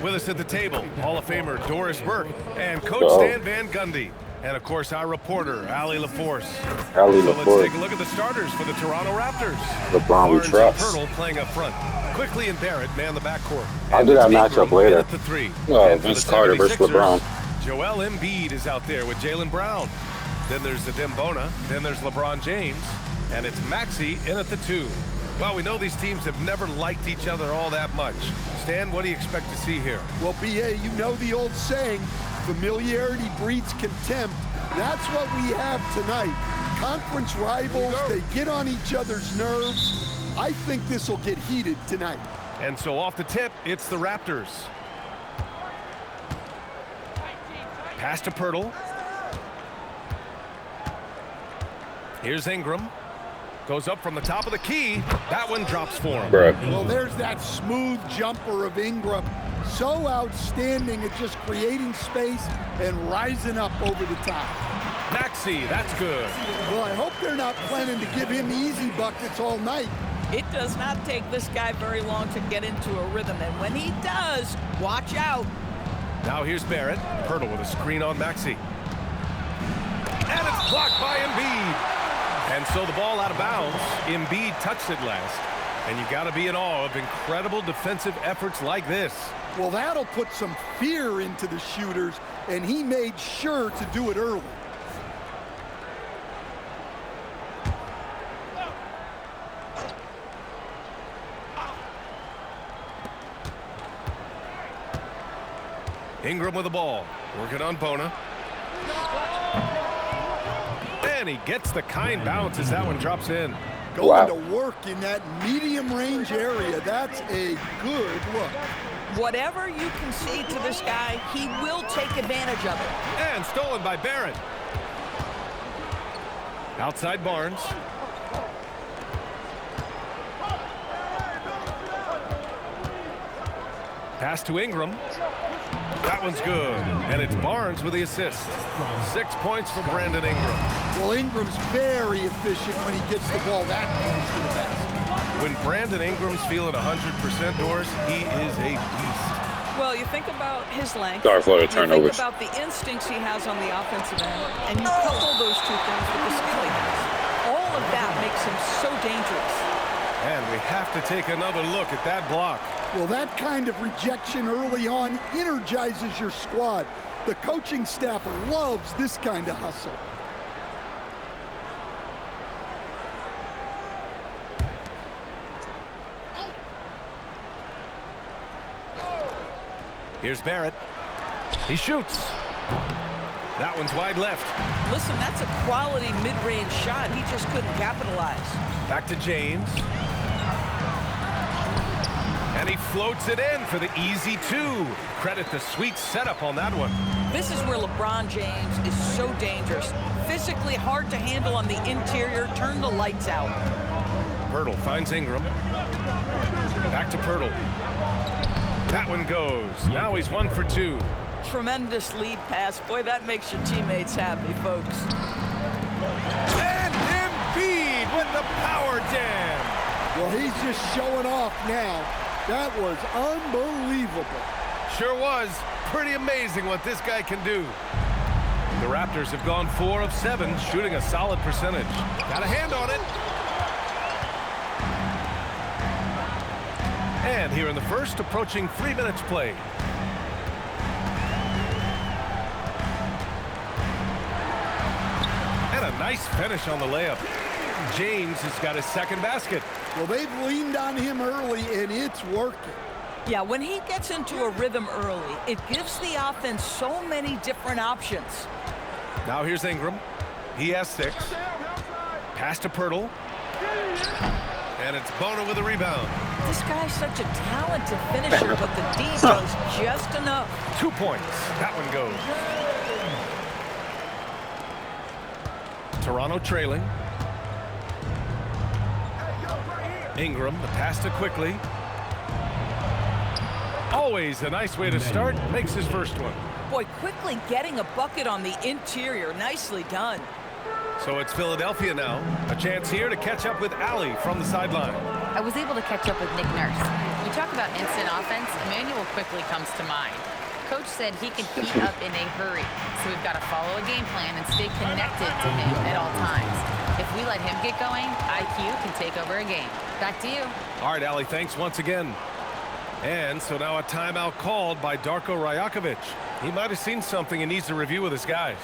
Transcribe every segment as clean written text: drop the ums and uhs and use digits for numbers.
With us at the table, Hall of Famer Doris Burke and Coach Stan Van Gundy. And, of course, our reporter, Allie LaForce. So let's take a look at the starters for the Toronto Raptors. LeBron, we trust. Pirtle playing up front. Quickly and Barrett man the backcourt. I'll do that matchup later. At the 3. Oh, Vince Carter versus LeBron. Joel Embiid is out there with Jaylen Brown. Then there's the Bona. Then there's LeBron James. And it's Maxey in at the 2. Well, we know these teams have never liked each other all that much. Stan, what do you expect to see here? Well, B.A., you know the old saying, familiarity breeds contempt. That's what we have tonight. Conference rivals, they get on each other's nerves. I think this will get heated tonight. And so off the tip, it's the Raptors. Pass to Pirtle. Here's Ingram. Goes up from the top of the key. That one drops for him. Well, there's that smooth jumper of Ingram. So outstanding at just creating space and rising up over the top. Maxey, that's good. Well, I hope they're not planning to give him easy buckets all night. It does not take this guy very long to get into a rhythm, and when he does, watch out. Now here's Barrett. Pirtle with a screen on Maxey. And it's blocked by Embiid. And so the ball out of bounds. Embiid touched it last. And you got to be in awe of incredible defensive efforts like this. Well, that'll put some fear into the shooters, and he made sure to do it early. Ingram with the ball. Working on Bona. And he gets the kind bounce as that one drops in. Going to work in that medium range area. That's a good look. Whatever you concede to this guy, he will take advantage of it. And stolen by Barrett. Outside Barnes. Pass to Ingram. That one's good. And it's Barnes with the assist. 6 points for Brandon Ingram. Well, Ingram's very efficient when he gets the ball that close to the basket. When Brandon Ingram's feeling 100%, Doris, he is a beast. Well, you think about his length. Sorry for the turnovers. You think about the instincts he has on the offensive end, and you couple those two things with the skill he has. All of that makes him so dangerous. And we have to take another look at that block. Well, that kind of rejection early on energizes your squad. The coaching staff loves this kind of hustle. Here's Barrett. He shoots. That one's wide left. Listen, that's a quality mid-range shot. He just couldn't capitalize. Back to James. And he floats it in for the easy 2. Credit the sweet setup on that one. This is where LeBron James is so dangerous. Physically hard to handle on the interior. Turn the lights out. Pirtle finds Ingram. Back to Pirtle. That one goes. Now he's 1 for 2. Tremendous lead pass. Boy, that makes your teammates happy, folks. And Embiid with the power jam. Well, he's just showing off now. That was unbelievable. Sure was. Pretty amazing what this guy can do. The Raptors have gone 4 of 7, shooting a solid percentage. Got a hand on it. And here in the first, approaching 3 minutes played. And a nice finish on the layup. James has got his second basket. Well, they've leaned on him early, and it's working. Yeah, when he gets into a rhythm early, it gives the offense so many different options. Now here's Ingram. He has 6. Pass to Pirtle. And it's Bona with a rebound. This guy's such a talented finisher, but the D does just enough. 2 points. That one goes. Toronto trailing. Ingram, the pass to Quickly. Always a nice way to start. Makes his first one. Boy, Quickly getting a bucket on the interior. Nicely done. So it's Philadelphia now. A chance here to catch up with Allie from the sideline. I was able to catch up with Nick Nurse. You talk about instant offense, Emmanuel quickly comes to mind. Coach said he can heat up in a hurry, so we've got to follow a game plan and stay connected to him at all times. If we let him get going, IQ can take over a game. Back to you. All right, Allie, thanks once again. And so now a timeout called by Darko Rajakovic. He might have seen something and needs to review with his guys.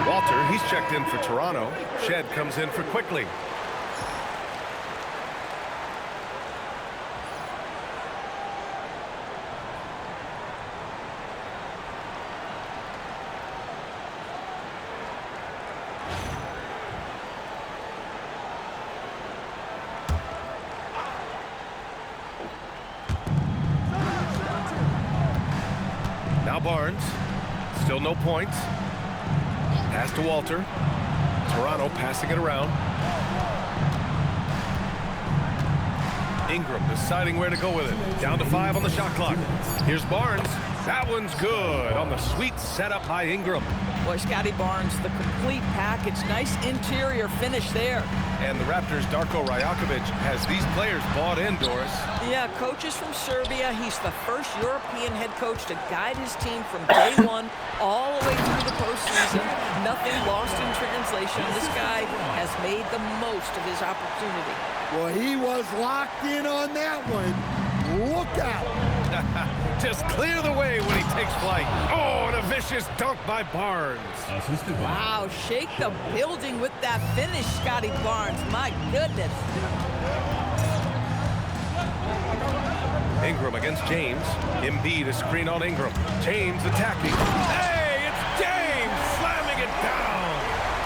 Walter, he's checked in for Toronto. Shed comes in for Quickly. Now Barnes. Still no points. Pass to Walter. Toronto passing it around. Ingram deciding where to go with it. Down to 5 on the shot clock. Here's Barnes. That one's good on the sweet setup by Ingram. Boy, Scotty Barnes, the complete package. Nice interior finish there. And the Raptors' Darko Rajakovic has these players bought in, Doris. Yeah, coach is from Serbia. He's the first European head coach to guide his team from day one all the way through the postseason. Nothing lost in translation. This guy has made the most of his opportunity. Well, he was locked in on that one. Look out. Just clear the way when he takes flight. Oh, and a vicious dunk by Barnes. Wow, shake the building with that finish, Scotty Barnes. My goodness. Ingram against James. Embiid a screen on Ingram. James attacking. Hey, it's James slamming it down.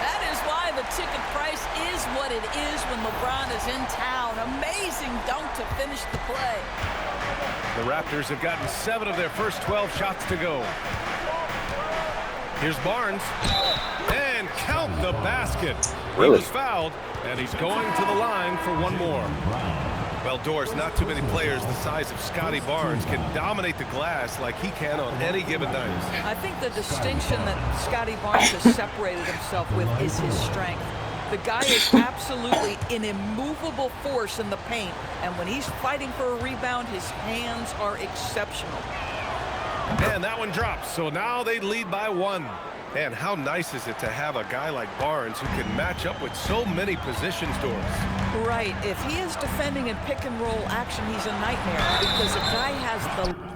That is why the ticket price is what it is when LeBron is in town. Amazing dunk to finish the play. The Raptors have gotten 7 of their first 12 shots to go. Here's Barnes. And count the basket. Really? He was fouled, and he's going to the line for one more. Well, Doris, not too many players the size of Scotty Barnes can dominate the glass like he can on any given night. I think the distinction that Scotty Barnes has separated himself with is his strength. The guy is absolutely an immovable force in the paint, and when he's fighting for a rebound, his hands are exceptional. And that one drops, so now they lead by 1. And how nice is it to have a guy like Barnes who can match up with so many positions, Doris? Right. If he is defending in pick and roll action, he's a nightmare because the guy has the...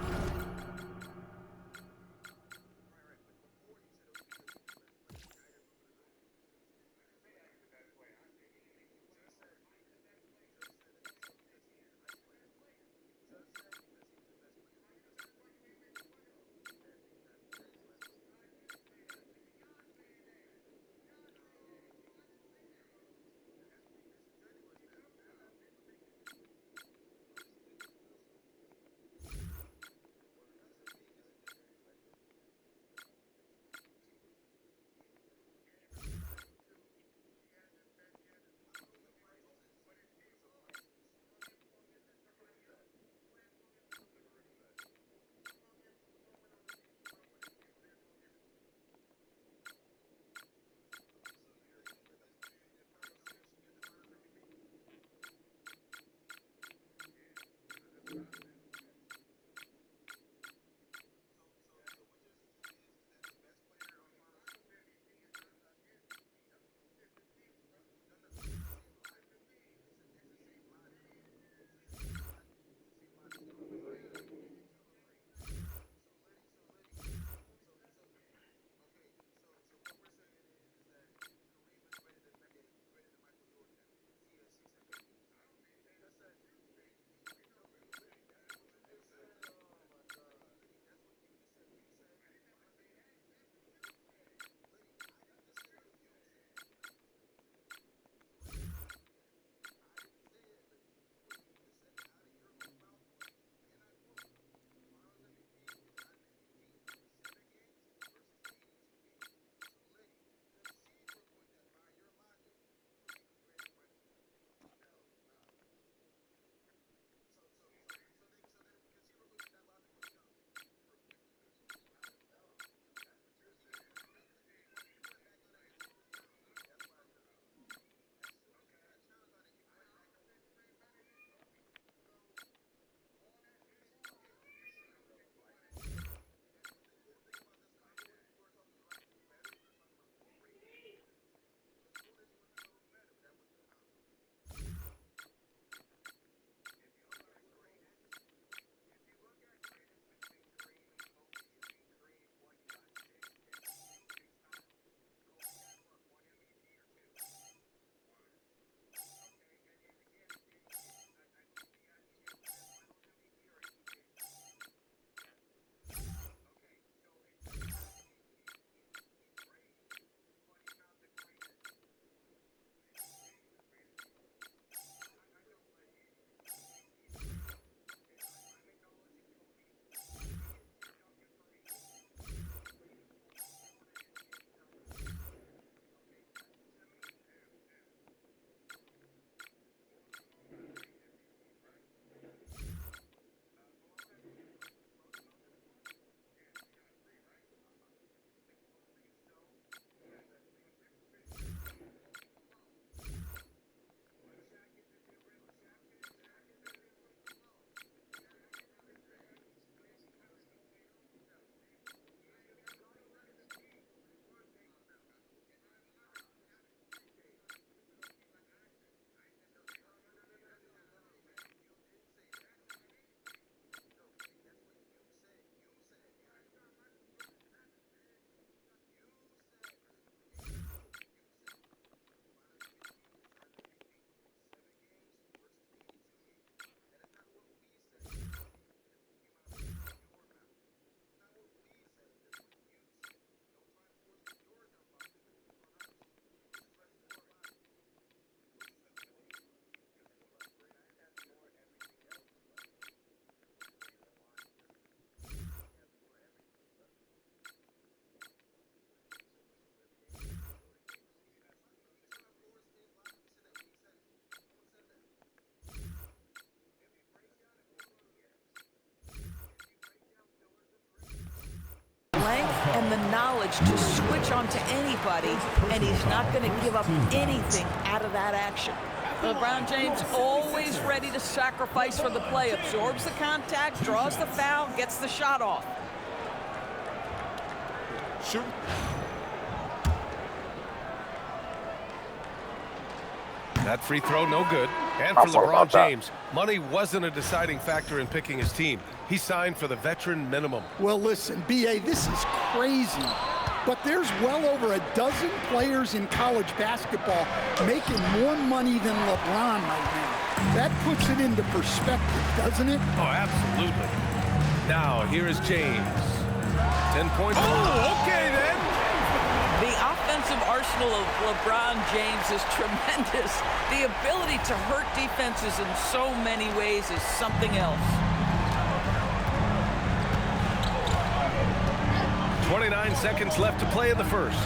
and the knowledge to switch onto anybody, and he's not going to give up anything out of that action. LeBron James always ready to sacrifice for the play, absorbs the contact, draws the foul, gets the shot off. Shoot. That free throw, no good. And for LeBron James, money wasn't a deciding factor in picking his team. He signed for the veteran minimum. Well, listen, B.A., this is crazy. But there's well over a dozen players in college basketball making more money than LeBron right now. That puts it into perspective, doesn't it? Oh, absolutely. Now, here is James. 10 points. Oh, okay then. The offensive arsenal of LeBron James is tremendous. The ability to hurt defenses in so many ways is something else. 29 seconds left to play in the first.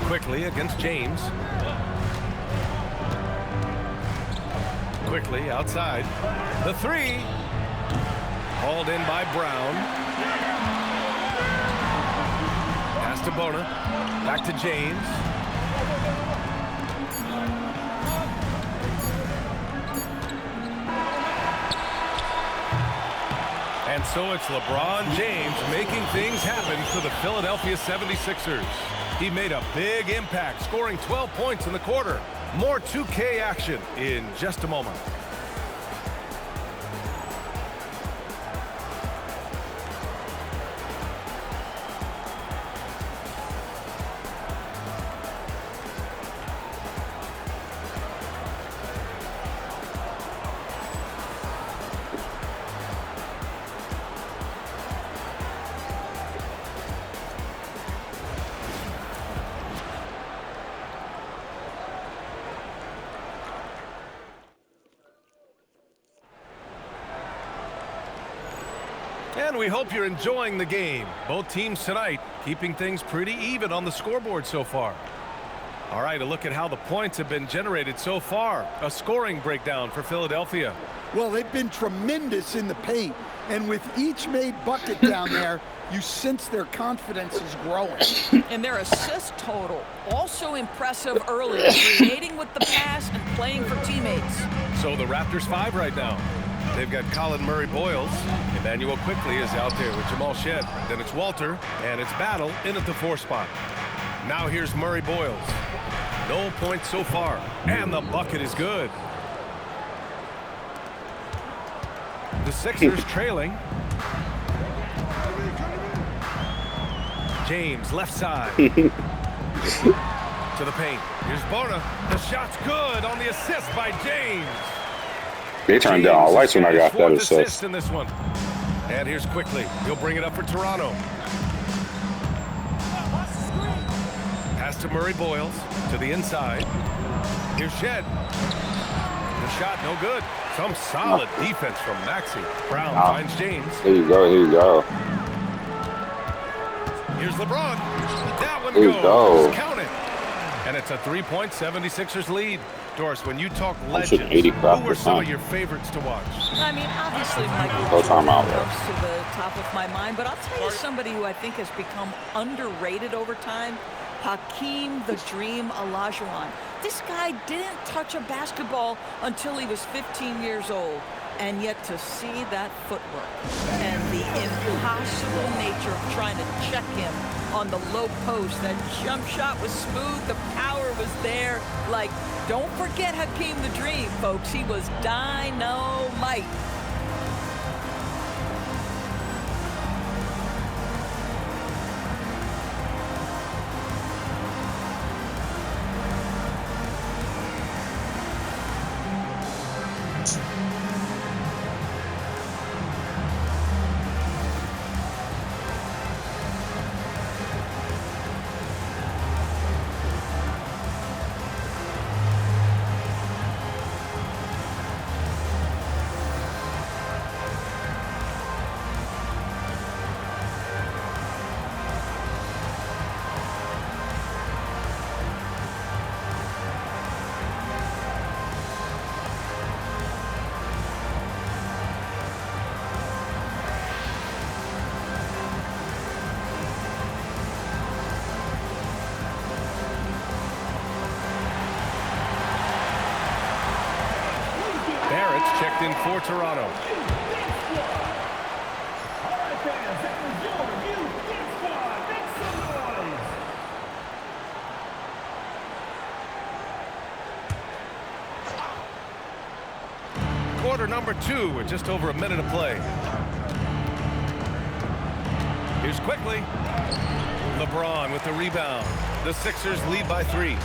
Quickly against James. Quickly outside. The three. Hauled in by Brown. Pass to Bona. Back to James. And so it's LeBron James making things happen for the Philadelphia 76ers. He made a big impact, scoring 12 points in the quarter. More 2K action in just a moment. And we hope you're enjoying the game. Both teams tonight keeping things pretty even on the scoreboard so far. All right, a look at how the points have been generated so far. A scoring breakdown for Philadelphia. Well, they've been tremendous in the paint. And with each made bucket down there, you sense their confidence is growing. And their assist total, also impressive early, creating with the pass and playing for teammates. So the Raptors 5 right now. They've got Colin Murray-Boyles. Emmanuel quickly is out there with Jamal Shed. Then it's Walter, and it's Battle in at the 4 spot. Now here's Murray-Boyles. No points so far, and the bucket is good. The Sixers trailing. James, left side. To the paint. Here's Bona. The shot's good on the assist by James. They turned down all lights when I got that assist. In this one. And here's quickly. He'll bring it up for Toronto. Pass to Murray-Boyles to the inside. Here's Shed. The shot no good. Some solid defense from Maxey. Brown finds James. Here you go. Here you go. Here's LeBron. That one Here you go. Count it. And it's a 3-point 76ers lead. Doris, when you talk legends, who 85%. are some of your favorites to watch? I mean, obviously Michael Go Jordan timeout, comes to the top of my mind, but I'll tell you somebody who I think has become underrated over time, Hakeem the Dream Olajuwon. This guy didn't touch a basketball until he was 15 years old. And yet to see that footwork and the impossible nature of trying to check him on the low post, that jump shot was smooth, the power was there. Like, don't forget Hakeem the Dream, folks. He was dynamite. checked in for Toronto. Quarter number 2 with just over a minute to play. Here's quickly. LeBron with the rebound. The Sixers lead by 3.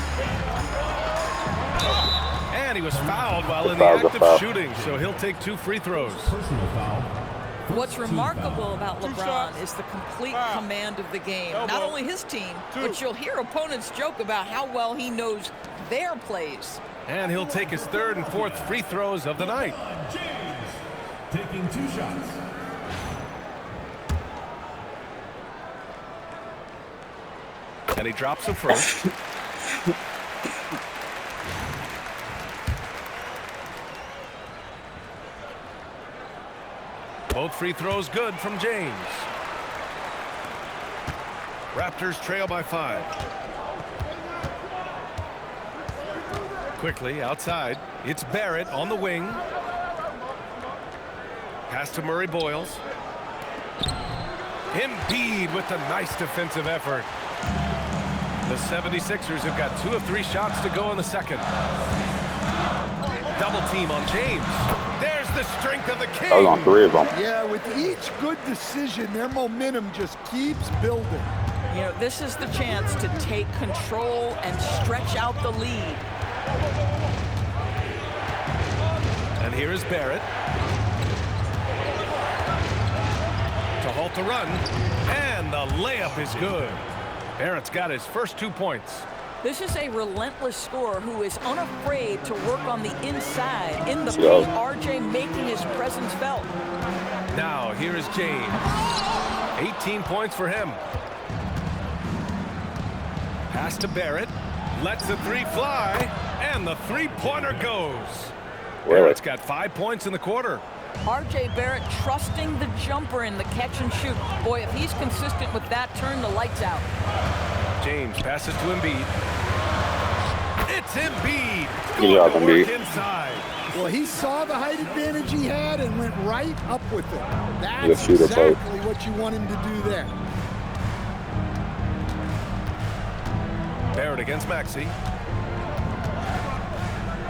And he was fouled while in the act of shooting, so he'll take 2 free throws. What's remarkable about LeBron is the complete command of the game. Not only his team, but you'll hear opponents joke about how well he knows their plays. And he'll take his 3rd and 4th free throws of the night. James taking 2 shots. And he drops them first. Both free throws good from James. Raptors trail by 5. Quickly outside. It's Barrett on the wing. Pass to Murray Boyles. Embiid with a nice defensive effort. The 76ers have got 2 of 3 shots to go in the second. Double team on James. There's the strength of the King. I was on 3 of them. Yeah, with each good decision, their momentum just keeps building. You know, this is the chance to take control and stretch out the lead. And here is Barrett. To halt the run. And the layup is good. Barrett's got his first 2 points. This is a relentless scorer who is unafraid to work on the inside. In the paint, RJ making his presence felt. Now, here is James. 18 points for him. Pass to Barrett. Lets the 3 fly. And the 3-pointer goes. Barrett's got 5 points in the quarter. RJ Barrett trusting the jumper in the catch and shoot. Boy, if he's consistent with that, turn the lights out. James passes to Embiid. It's Embiid. Good job, Embiid. Inside. Well, he saw the height advantage he had and went right up with it. That's Yes, shooter exactly what you want him to do there. Barrett against Maxey.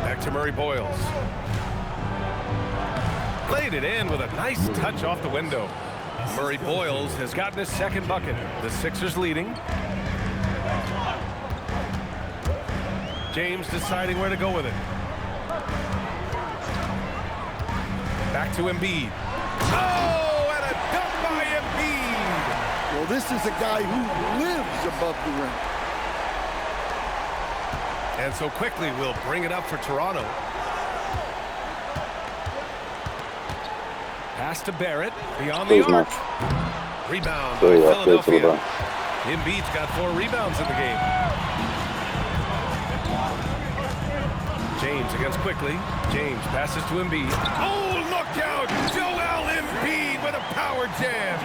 Back to Murray Boyles. Played it in with a nice touch off the window. Murray Boyles has gotten his 2nd bucket. The Sixers leading. James deciding where to go with it. Back to Embiid. Oh, and a dunk by Embiid. Well, this is a guy who lives above the rim. And so quickly we'll bring it up for Toronto. Pass to Barrett, beyond the arc. Rebound by Philadelphia. Embiid's got 4 rebounds in the game. James against quickly. James passes to Embiid. Oh, look out! Joel Embiid with a power jam.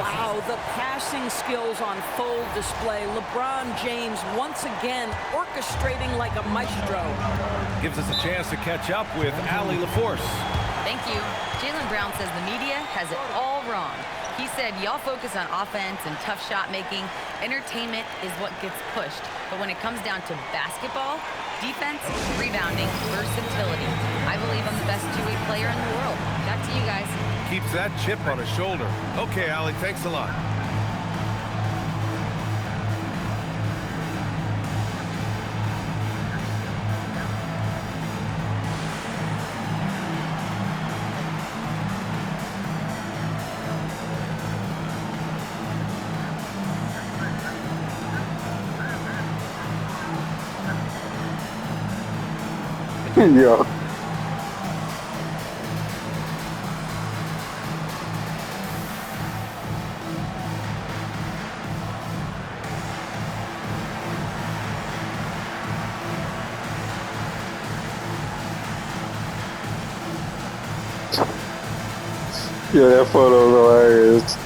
Wow, the passing skills on full display. LeBron James once again orchestrating like a maestro. Gives us a chance to catch up with Allie LaForce. Thank you. Jaylen Brown says the media has it all wrong. He said, y'all focus on offense and tough shot making. Entertainment is what gets pushed. But when it comes down to basketball, defense, rebounding, versatility, I believe I'm the best 2-way player in the world. Back to you guys. Keeps that chip on his shoulder. Okay, Allie, thanks a lot. Yeah. Yeah, that photo's hilarious.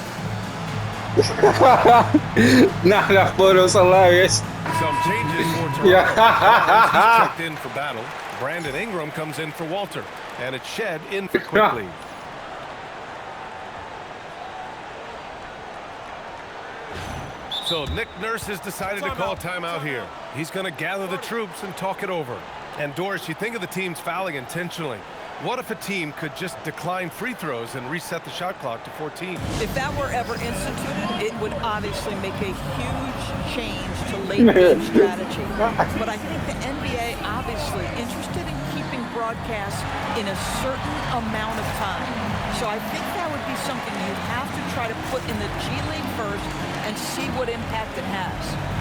Nah, that photo's hilarious. Some changes for Toronto. Yeah. He's checked in for battle. Brandon Ingram comes in for Walter, and it's Shed in for Quickly. So Nick Nurse has decided to call timeout here. He's going to gather the troops and talk it over. And Doris, you think of the teams fouling intentionally. What if a team could just decline free throws and reset the shot clock to 14? If that were ever instituted, it would obviously make a huge change to late game strategy. But I think the NBA obviously interested in keeping broadcasts in a certain amount of time. So I think that would be something you'd have to try to put in the G League first and see what impact it has.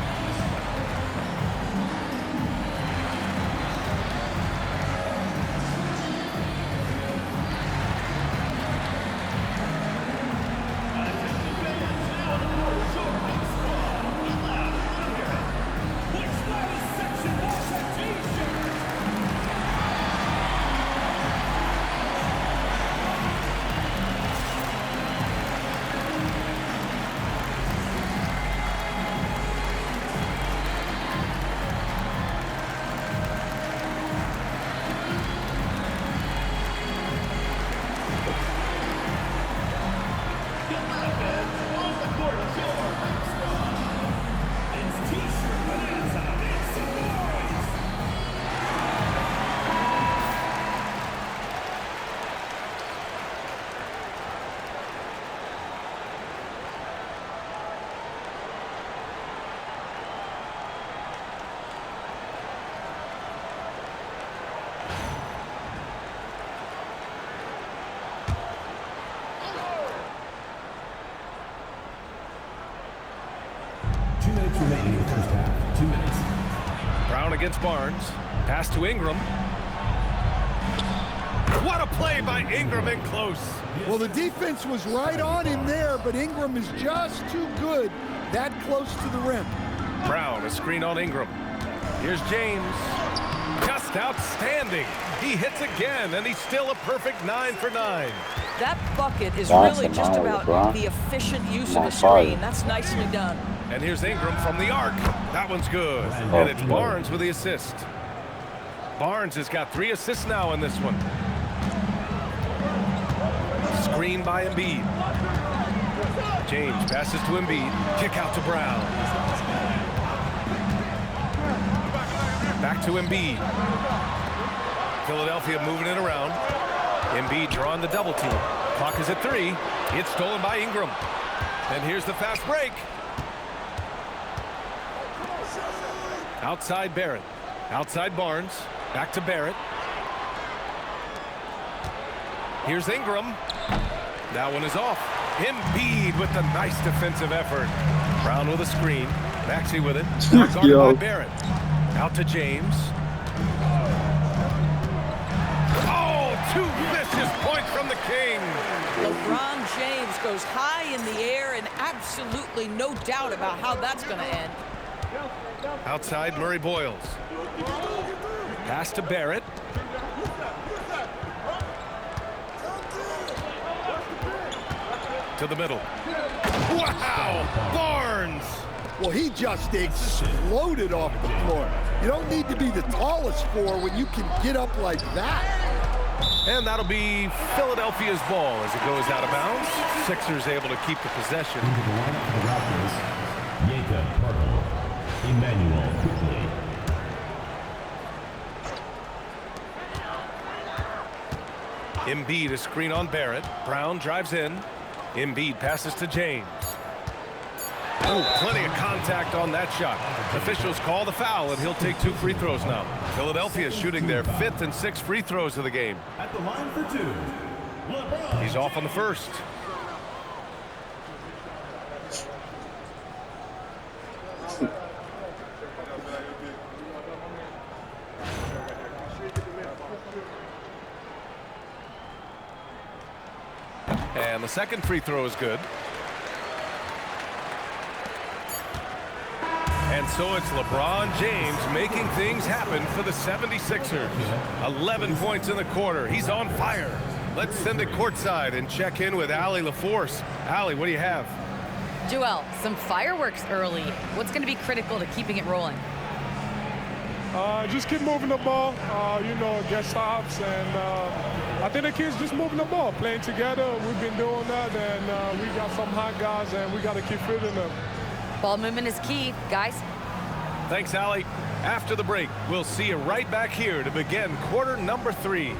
Remaining in the first half. 2 minutes. Brown against Barnes. Pass to Ingram. What a play by Ingram in close. Well, the defense was right on him there, but Ingram is just too good that close to the rim. Brown, a screen on Ingram. Here's James. Just outstanding. He hits again, and he's still a perfect 9 for 9. That bucket is That's really just about LeBron. the efficient use of a screen. That's nicely done. And here's Ingram from the arc. That one's good. And it's Barnes with the assist. Barnes has got 3 assists now in this one. Screen by Embiid. James passes to Embiid. Kick out to Brown. Back to Embiid. Philadelphia moving it around. Embiid drawing the double team. Clock is at 3. It's stolen by Ingram. And here's the fast break. Outside Barrett. Outside Barnes. Back to Barrett. Here's Ingram. That one is off. Embiid with the nice defensive effort. Brown with a screen. Maxey with it. Guarded by Barrett. Out to James. Oh, 2 vicious points from the King. LeBron James goes high in the air, and absolutely no doubt about how that's going to end. Outside Murray Boyles. Pass to Barrett. To the middle. Wow! Barnes! Well, he just exploded off the floor. You don't need to be the tallest 4 when you can get up like that. And that'll be Philadelphia's ball as it goes out of bounds. Sixers able to keep the possession. Into the lineup for the Raptors. Jacob Purtle. Emmanuel Quickly. Embiid a screen on Barrett. Brown drives in. Embiid passes to James. Oh, plenty of contact on that shot. Officials call the foul, and he'll take 2 free throws now. Philadelphia shooting their 5th and 6th free throws of the game. At the line for 2. LeBron. He's off on the first. And the second free throw is good. And so it's LeBron James making things happen for the 76ers. 11 points in the quarter. He's on fire. Let's send it courtside and check in with Allie LaForce. Allie, what do you have? Joel, some fireworks early. What's going to be critical to keeping it rolling? Just keep moving the ball, get stops, and I think the kids just moving the ball, playing together. We've been doing that, and we got some hot guys, and we got to keep fitting them. Ball movement is key, guys. Thanks, Allie. After the break, we'll see you right back here to begin quarter number 3.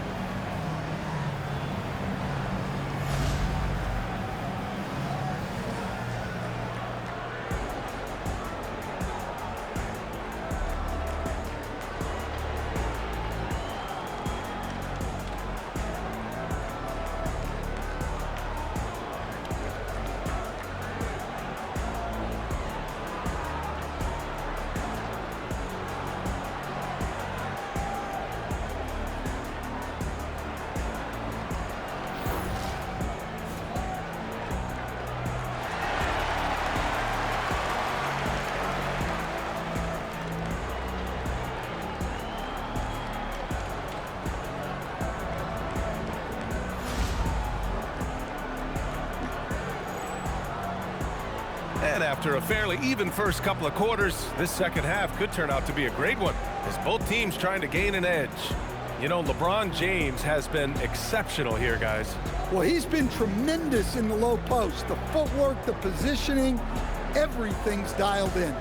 And after a fairly even first couple of quarters, this second half could turn out to be a great one, as both teams trying to gain an edge. You know, LeBron James has been exceptional here, guys. Well, he's been tremendous in the low post. The footwork, the positioning, everything's dialed in.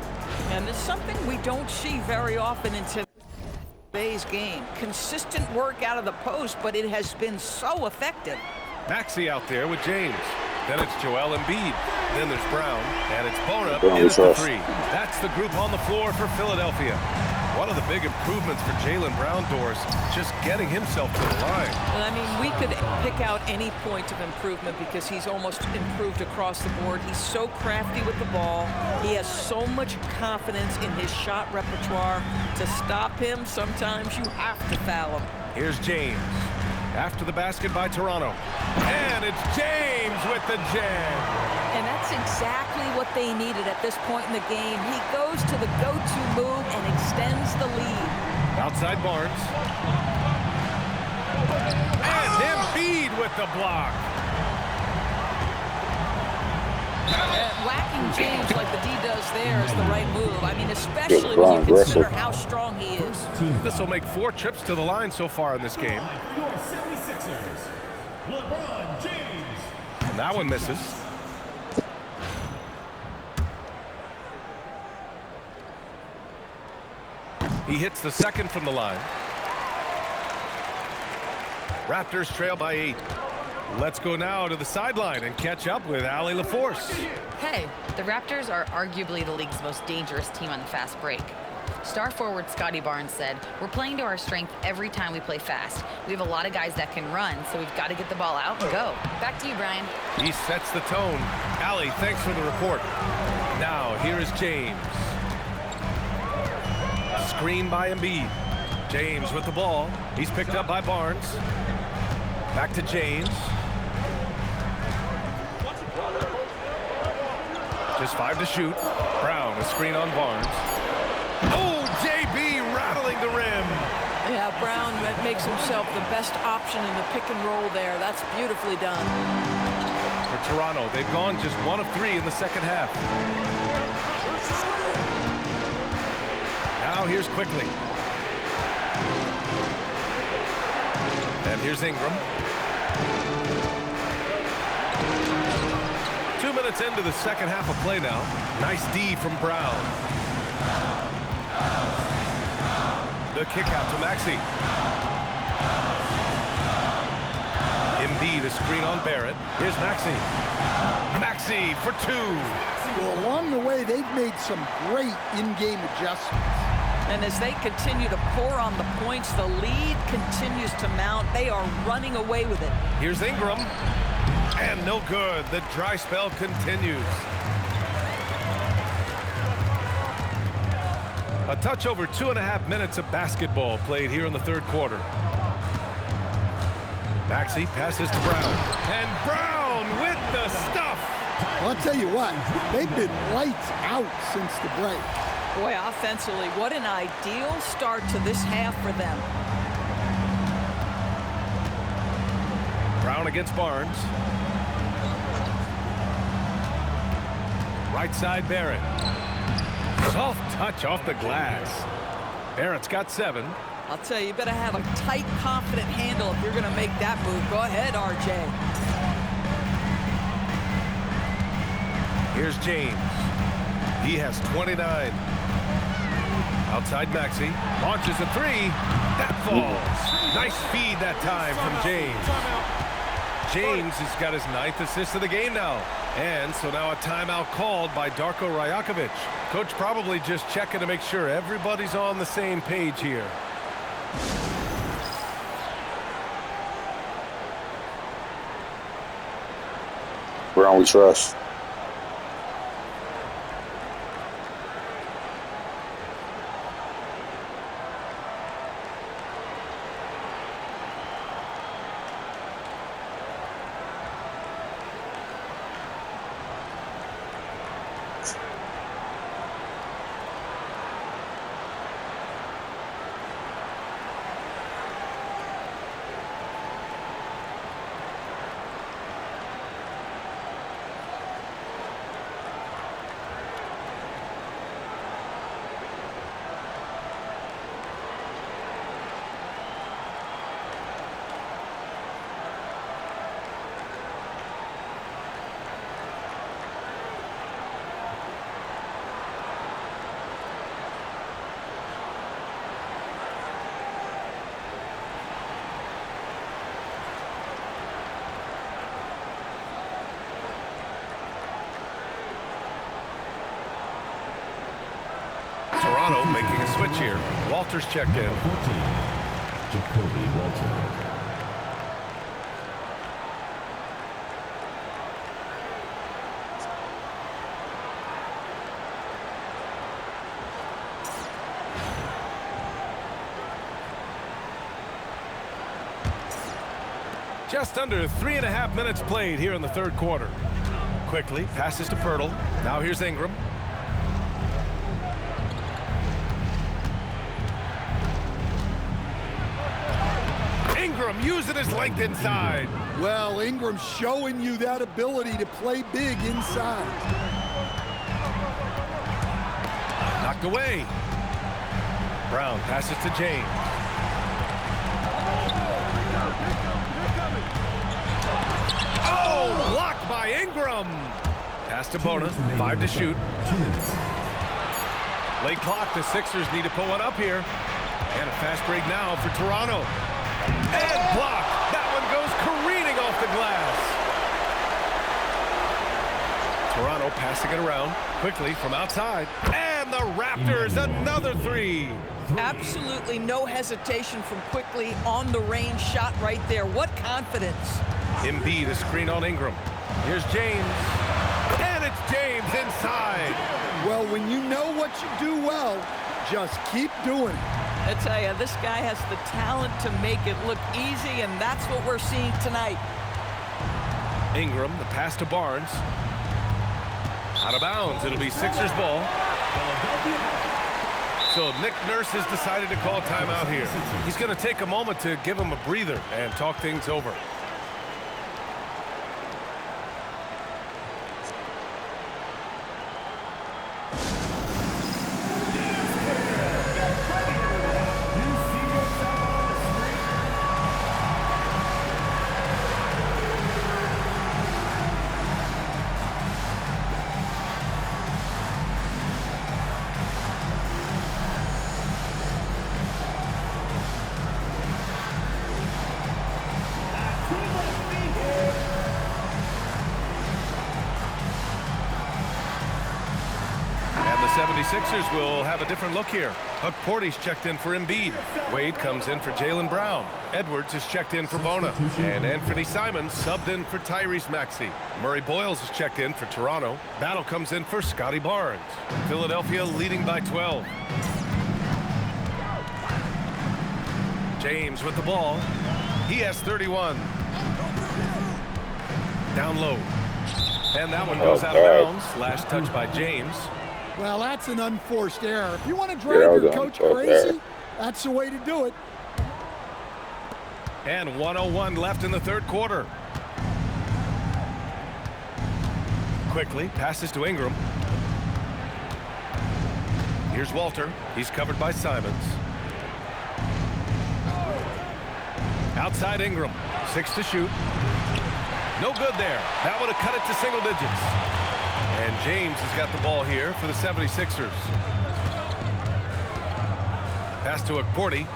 And it's something we don't see very often in today's game. Consistent work out of the post, but it has been so effective. Maxey out there with James. Then it's Joel Embiid. Then there's Brown. And it's Bona in at the 3. That's the group on the floor for Philadelphia. One of the big improvements for Jaylen Brown, Doris, just getting himself to the line. And I mean, we could pick out any point of improvement because he's almost improved across the board. He's so crafty with the ball. He has so much confidence in his shot repertoire. To stop him, sometimes you have to foul him. Here's James. After the basket by Toronto. And it's James with the jam. And that's exactly what they needed at this point in the game. He goes to the go-to move and extends the lead. Outside Barnes. And Embiid with the block. Whacking James like the D does there is the right move. I mean, especially when you consider how strong he is. This will make 4 trips to the line so far in this game. Your 76ers, LeBron James. And that one misses. He hits the second from the line. Raptors trail by 8. Let's go now to the sideline and catch up with Allie LaForce. Hey, the Raptors are arguably the league's most dangerous team on the fast break. Star forward Scotty Barnes said, "We're playing to our strength every time we play fast. We have a lot of guys that can run, so we've got to get the ball out and go." Back to you, Brian. He sets the tone. Allie, thanks for the report. Now, here is James. Screen by Embiid. James with the ball. He's picked up by Barnes. Back to James. Just 5 to shoot. Brown, a screen on Barnes. Oh, JB rattling the rim. Yeah, Brown makes himself the best option in the pick and roll there. That's beautifully done. For Toronto, they've gone just 1 of 3 in the second half. Now here's Quickly. And here's Ingram. 2 minutes into the second half of play now. Nice D from Brown. The kick out to Maxey. Embiid, a screen on Barrett. Here's Maxey. Maxey for 2. Well, along the way, they've made some great in-game adjustments. And as they continue to pour on the points, the lead continues to mount. They are running away with it. Here's Ingram. And no good. The dry spell continues. A touch over 2.5 minutes of basketball played here in the third quarter. Maxey passes to Brown. And Brown with the stuff. Well, I'll tell you what, they've been lights out since the break. Boy, offensively, what an ideal start to this half for them. Brown against Barnes. Right side Barrett. Soft touch off the glass. Barrett's got 7. I'll tell you, you better have a tight, confident handle if you're going to make that move. Go ahead, RJ. Here's James. He has 29. Outside Maxey. Launches a 3. That falls. Nice feed that time from James. James has got his 9th assist of the game now. And so now a timeout called by Darko Rajakovic. Coach probably just checking to make sure everybody's on the same page here. Brown, we trust. Toronto making a switch here. Walters checked in. 14, Jacoby Walter. Just under 3.5 minutes played here in the third quarter. Quickly passes to Pirtle. Now here's Ingram. Ingram using his length inside. Well, Ingram's showing you that ability to play big inside. Knocked away. Brown passes to James. Oh, blocked by Ingram. Pass to Bona. 5 to shoot. Late clock. The Sixers need to pull one up here. And a fast break now for Toronto. And blocked. That one goes careening off the glass. Toronto passing it around quickly from outside. And the Raptors, another 3. Absolutely no hesitation from Quickly on the range shot right there. What confidence. Embiid, a screen on Ingram. Here's James. And it's James inside. Well, when you know what you do well, just keep doing it. I tell you, this guy has the talent to make it look easy, and that's what we're seeing tonight. Ingram, the pass to Barnes. Out of bounds. It'll be Sixers ball. So Nick Nurse has decided to call timeout here. He's going to take a moment to give him a breather and talk things over. And the 76ers will have a different look here. Huck Porty's checked in for Embiid. Wade comes in for Jaylen Brown. Edwards is checked in for Bona. And Anthony Simons subbed in for Tyrese Maxey. Murray Boyles is checked in for Toronto. Battle comes in for Scotty Barnes. Philadelphia leading by 12. James with the ball. He has 31. Down low. And that one goes out of bounds. Last touch by James. Well, that's an unforced error. If you want to drive your coach crazy, that's the way to do it. And 1:01 left in the third quarter. Quickly passes to Ingram. Here's Walter. He's covered by Simons. Outside Ingram. 6 to shoot. No good there. That would have cut it to single digits. And James has got the ball here for the 76ers. Pass to Akporti.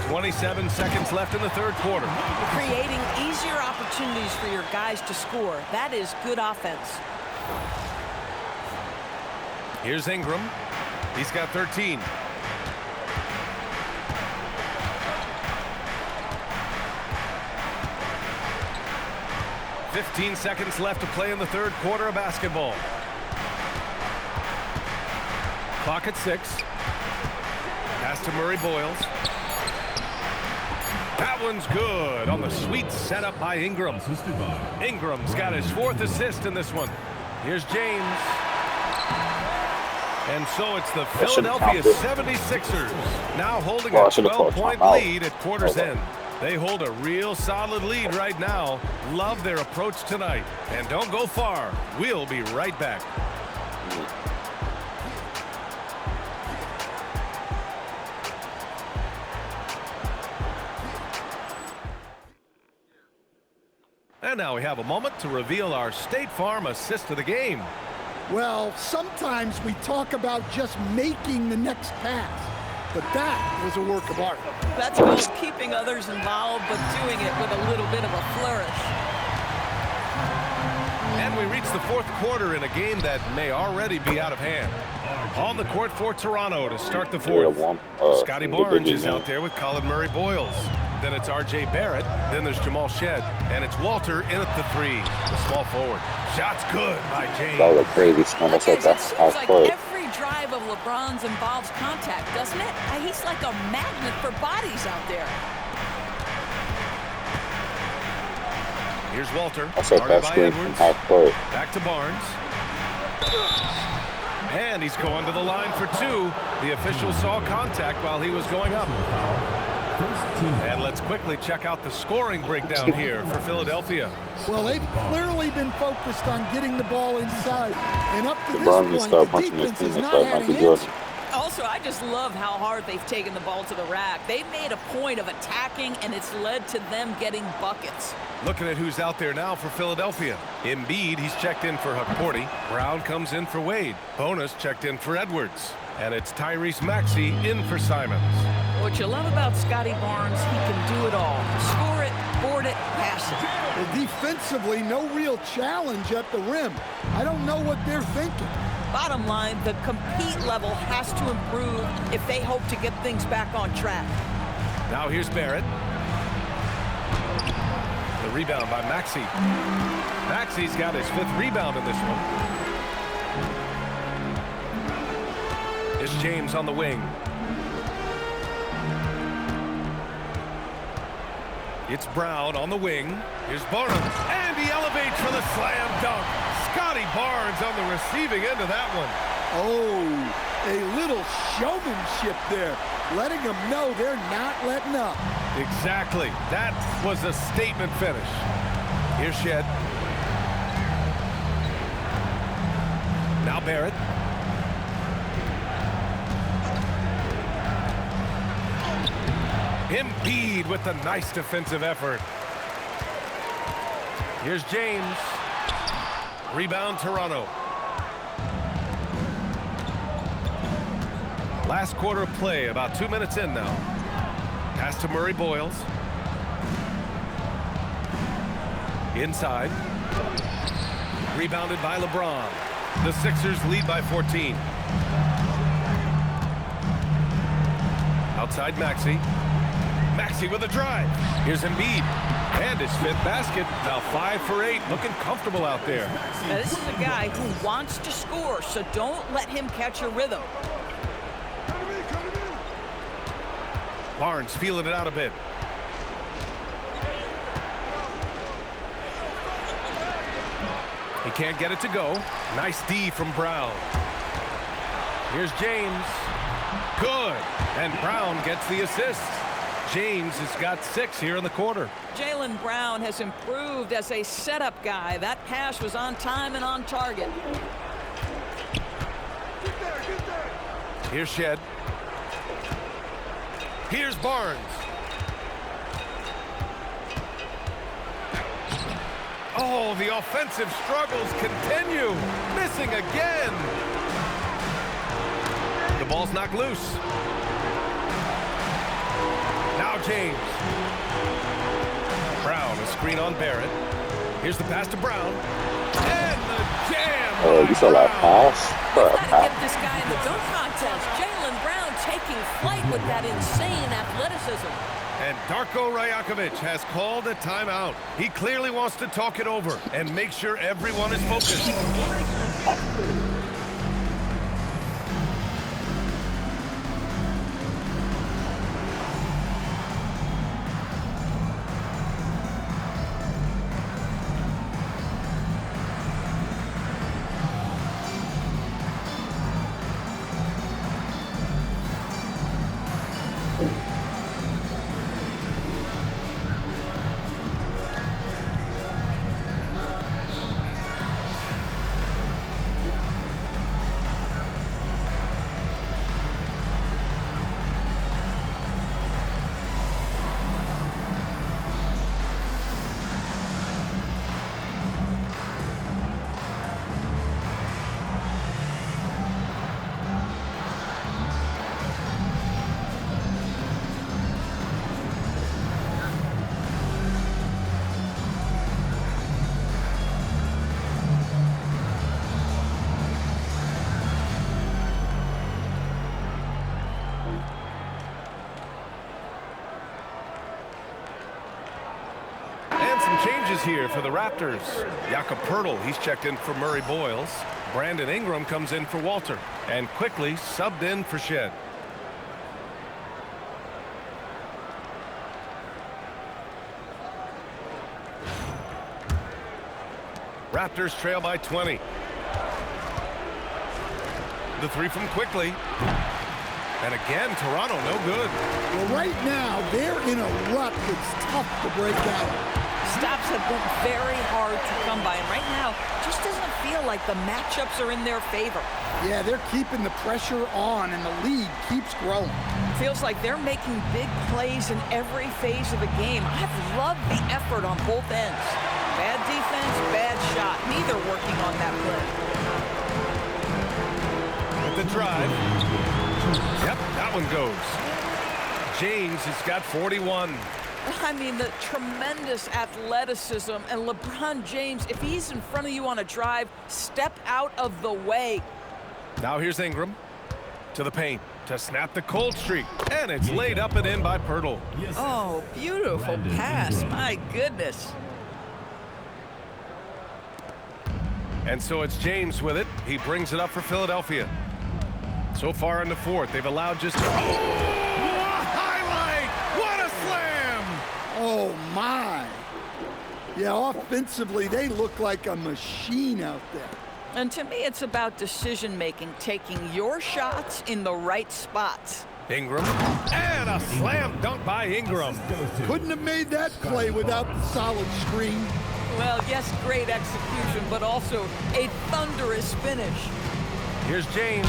27 seconds left in the third quarter. Creating easier opportunities for your guys to score. That is good offense. Here's Ingram. He's got 13. "15 seconds left to play in the third quarter of basketball. Clock at 6. Pass to Murray Boyles. That one's good on the sweet setup by Ingram. Ingram's got his 4th assist in this one. Here's James. And so it's the Philadelphia 76ers now holding a 12-point lead at quarter's end. They hold a real solid lead right now. Love their approach tonight. And don't go far. We'll be right back. And now we have a moment to reveal our State Farm assist of the game. Well, sometimes we talk about just making the next pass, but that was a work of art. That's about keeping others involved, but doing it with a little bit of a flourish. And we reach the fourth quarter in a game that may already be out of hand. On the court for Toronto to start the fourth. Scotty Barnes is out there with Colin Murray Boyles. Then it's R.J. Barrett. Then there's Jamal Shedd. And it's Walter in at the 3, the small forward. Shot's good by James. That was a crazy small. It seems like every drive of LeBron's involves contact, doesn't it? He's like a magnet for bodies out there. Here's Walter. I said that screen from half court. Back to Barnes. And he's going to the line for 2. The official saw contact while he was going up. And let's quickly check out the scoring breakdown here for Philadelphia. Well, they've clearly been focused on getting the ball inside. And up to this point, the defense has not had an answer. Also, I just love how hard they've taken the ball to the rack. They've made a point of attacking, and it's led to them getting buckets. Looking at who's out there now for Philadelphia. Embiid, he's checked in for Akporti. Brown comes in for Wade. Bonus checked in for Edwards. And it's Tyrese Maxey in for Simons. What you love about Scotty Barnes, he can do it all. Score it, board it, pass it. Well, defensively, no real challenge at the rim. I don't know what they're thinking. Bottom line, the compete level has to improve if they hope to get things back on track. Now here's Barrett. The rebound by Maxey. Maxey's got his 5th rebound in this one. It's James on the wing. It's Brown on the wing. Here's Barnes. And he elevates for the slam dunk. Scotty Barnes on the receiving end of that one. Oh, a little showmanship there. Letting them know they're not letting up. Exactly. That was a statement finish. Here's Shedd. Now Barrett. Embiid with the nice defensive effort. Here's James. Rebound Toronto. Last quarter of play, about 2 minutes in now. Pass to Murray Boyles. Inside. Rebounded by LeBron. The Sixers lead by 14. Outside Maxey. Maxey with a drive. Here's Embiid. And his 5th basket. Now 5 for 8. Looking comfortable out there. Now, this is a guy who wants to score, so don't let him catch a rhythm. Barnes feeling it out a bit. He can't get it to go. Nice D from Brown. Here's James. Good. And Brown gets the assist. James has got 6 here in the quarter. Jaylen Brown has improved as a setup guy. That pass was on time and on target. Here's Shedd. Here's Barnes. Oh, the offensive struggles continue. Missing again. The ball's knocked loose. Now James. Brown, a screen on Barrett. Here's the pass to Brown. And the jam. Oh, you saw that pass? We've got to get this guy in the dunk contest. Jaylen Brown taking flight with that insane athleticism. And Darko Rajakovic has called a timeout. He clearly wants to talk it over and make sure everyone is focused. Changes here for the Raptors. Jakob Poeltl, he's checked in for Murray Boyles. Brandon Ingram comes in for Walter. And quickly subbed in for Shed. Raptors trail by 20. The three from Quickly. And again, Toronto no good. Well, right now, they're in a rut that's tough to break out. Stops have been very hard to come by, and right now, just doesn't feel like the matchups are in their favor. Yeah, they're keeping the pressure on, and the lead keeps growing. Feels like they're making big plays in every phase of the game. I've loved the effort on both ends. Bad defense, bad shot. Neither working on that play. With the drive. Yep, that one goes. James has got 41. I mean, the tremendous athleticism, and LeBron James, if he's in front of you on a drive, step out of the way. Now here's Ingram to the paint to snap the cold streak, and it's laid up and in by Poeltl. Oh, beautiful pass. My goodness. And so it's James with it. He brings it up for Philadelphia. So far in the fourth, they've allowed just... Oh, my. Yeah, offensively, they look like a machine out there. And to me, it's about decision-making, taking your shots in the right spots. Ingram, and a slam dunk by Ingram. Couldn't have made that play without the solid screen. Well, yes, great execution, but also a thunderous finish. Here's James.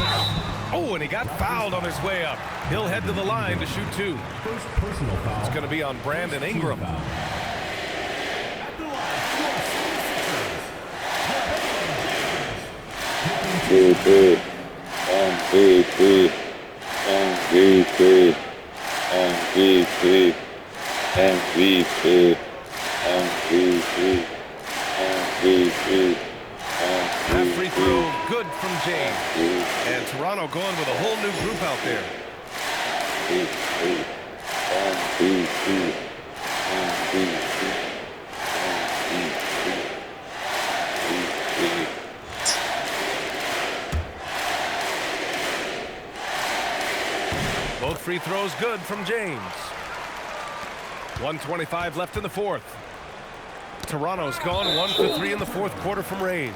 Oh, and he got fouled on his way up. He'll head to the line to shoot two. First personal foul. It's going to be on Brandon Ingram. MVP, MVP, MVP, MVP, MVP, MVP, MVP. That free throw good from James. And Toronto going with a whole new group out there. Both free throws good from James. 1:25 left in the fourth. Toronto's gone 1 for 3 in the fourth quarter from range.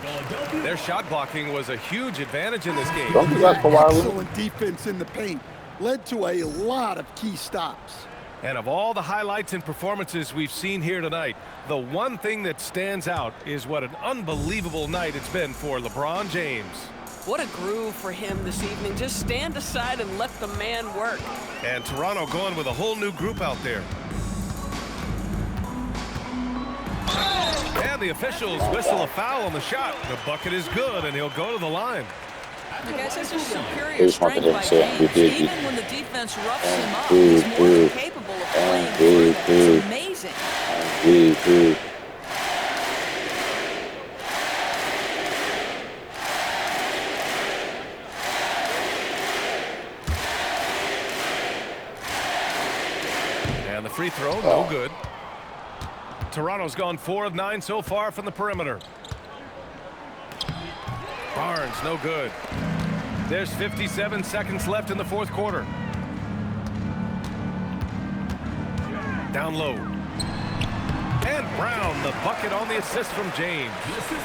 Their shot blocking was a huge advantage in this game. Excellent defense in the paint led to a lot of key stops. And of all the highlights and performances we've seen here tonight, the one thing that stands out is what an unbelievable night it's been for LeBron James. What a groove for him this evening. Just stand aside and let the man work. And Toronto going with a whole new group out there. And the officials whistle a foul on the shot. The bucket is good, and he'll go to the line. Guys, that's just superior strength by James. Even when the defense roughs him up, he's more than capable of playing through that. It's amazing. And the free throw, no good. Toronto's gone 4 of 9 so far from the perimeter. Barnes, no good. There's 57 seconds left in the fourth quarter. Down low. And Brown, the bucket on the assist from James.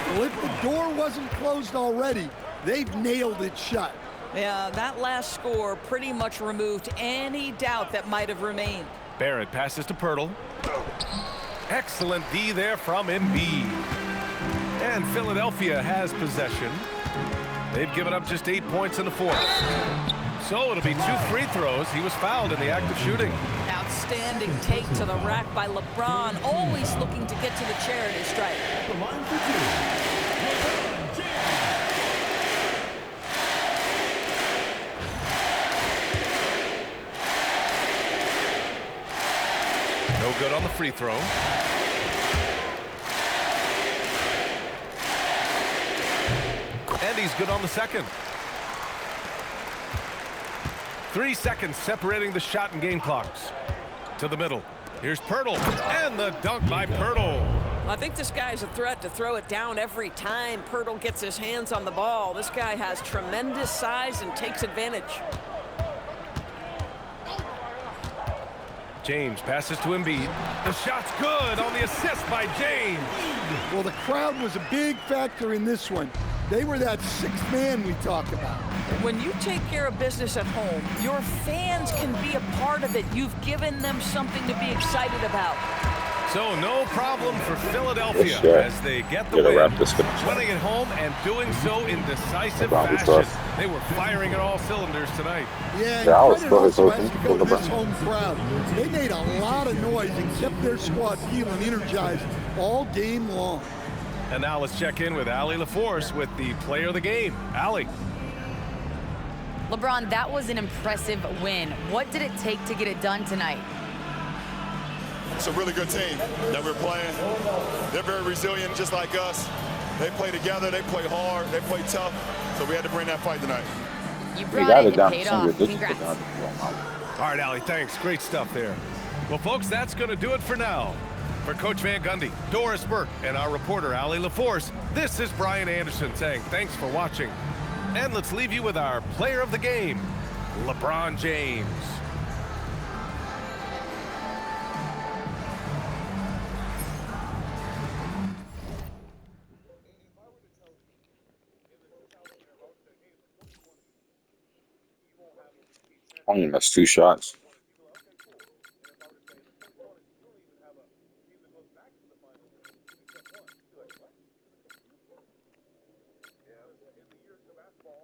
Well, if the door wasn't closed already, they've nailed it shut. Yeah, that last score pretty much removed any doubt that might have remained. Barrett passes to Pirtle. Excellent D there from Embiid. And Philadelphia has possession. They've given up just 8 points in the fourth. So it'll be 2 free throws. He was fouled in the act of shooting. Outstanding take to the rack by LeBron, always looking to get to the charity stripe. No good on the free throw. And he's good on the second. 3 seconds separating the shot and game clocks. To the middle. Here's Pirtle. And the dunk by Pirtle. I think this guy's a threat to throw it down every time Pirtle gets his hands on the ball. This guy has tremendous size and takes advantage. James passes to Embiid. The shot's good on the assist by James. Well, the crowd was a big factor in this one. They were that sixth man we talk about. When you take care of business at home, your fans can be a part of it. You've given them something to be excited about. So no problem for Philadelphia as they get the win, winning at home and doing so in decisive fashion. They were firing at all cylinders tonight. Yeah, credit also has to go to this home crowd. They made a lot of noise and kept their squad feeling energized all game long. And now let's check in with Allie LaForce with the player of the game. Allie. LeBron, that was an impressive win. What did it take to get it done tonight? It's a really good team that we're playing. They're very resilient, just like us. They play together, they play hard, they play tough. So we had to bring that fight tonight. You brought it, it paid off. Congrats. All right, Allie, thanks. Great stuff there. Well, folks, that's going to do it for now. For Coach Van Gundy, Doris Burke, and our reporter, Allie LaForce, this is Brian Anderson saying thanks for watching. And let's leave you with our player of the game, LeBron James. Only missed 2 shots.